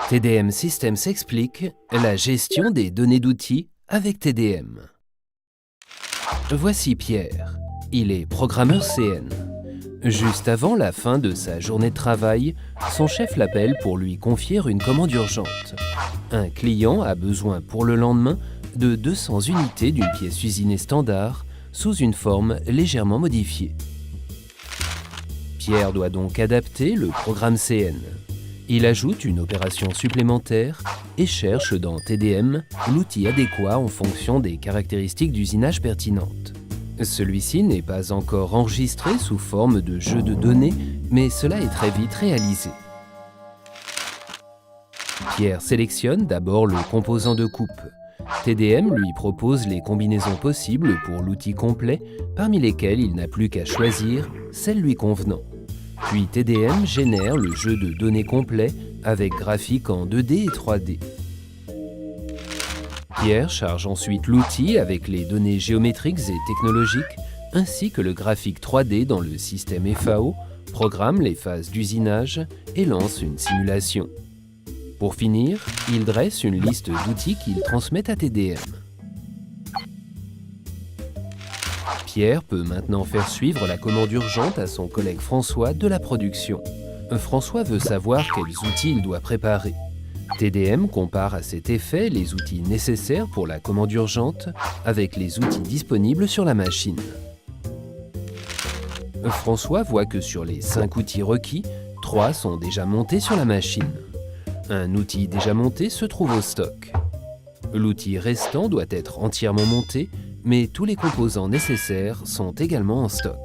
TDM Systems explique la gestion des données d'outils avec TDM. Voici Pierre. Il est programmeur CN. Juste avant la fin de sa journée de travail, son chef l'appelle pour lui confier une commande urgente. Un client a besoin pour le lendemain de 200 unités d'une pièce usinée standard sous une forme légèrement modifiée. Pierre doit donc adapter le programme CN. Il ajoute une opération supplémentaire et cherche dans TDM l'outil adéquat en fonction des caractéristiques d'usinage pertinentes. Celui-ci n'est pas encore enregistré sous forme de jeu de données, mais cela est très vite réalisé. Pierre sélectionne d'abord le composant de coupe. TDM lui propose les combinaisons possibles pour l'outil complet, parmi lesquelles il n'a plus qu'à choisir celle lui convenant. Puis TDM génère le jeu de données complet avec graphique en 2D et 3D. Pierre charge ensuite l'outil avec les données géométriques et technologiques, ainsi que le graphique 3D dans le système FAO, programme les phases d'usinage et lance une simulation. Pour finir, il dresse une liste d'outils qu'il transmet à TDM. Pierre peut maintenant faire suivre la commande urgente à son collègue François de la production. François veut savoir quels outils il doit préparer. TDM compare à cet effet les outils nécessaires pour la commande urgente avec les outils disponibles sur la machine. François voit que sur les 5 outils requis, 3 sont déjà montés sur la machine. Un outil déjà monté se trouve au stock. L'outil restant doit être entièrement monté, mais tous les composants nécessaires sont également en stock.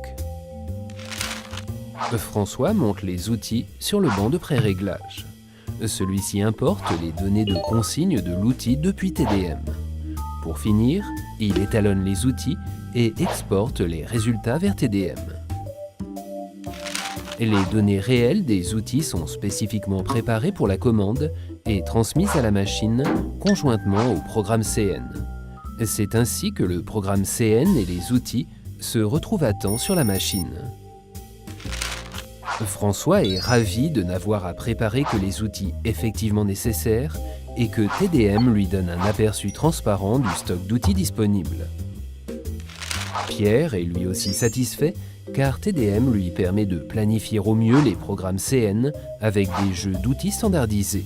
François monte les outils sur le banc de pré-réglage. Celui-ci importe les données de consigne de l'outil depuis TDM. Pour finir, il étalonne les outils et exporte les résultats vers TDM. Les données réelles des outils sont spécifiquement préparées pour la commande et transmises à la machine conjointement au programme CN. C'est ainsi que le programme CN et les outils se retrouvent à temps sur la machine. François est ravi de n'avoir à préparer que les outils effectivement nécessaires et que TDM lui donne un aperçu transparent du stock d'outils disponibles. Pierre est lui aussi satisfait car TDM lui permet de planifier au mieux les programmes CN avec des jeux d'outils standardisés.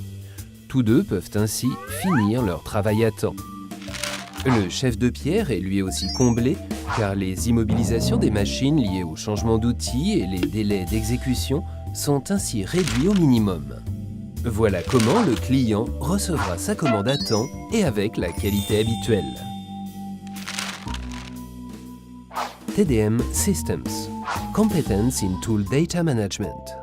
Tous deux peuvent ainsi finir leur travail à temps. Le chef de Pierre est lui aussi comblé car les immobilisations des machines liées au changement d'outils et les délais d'exécution sont ainsi réduits au minimum. Voilà comment le client recevra sa commande à temps et avec la qualité habituelle. TDM Systems – Competence in Tool Data Management.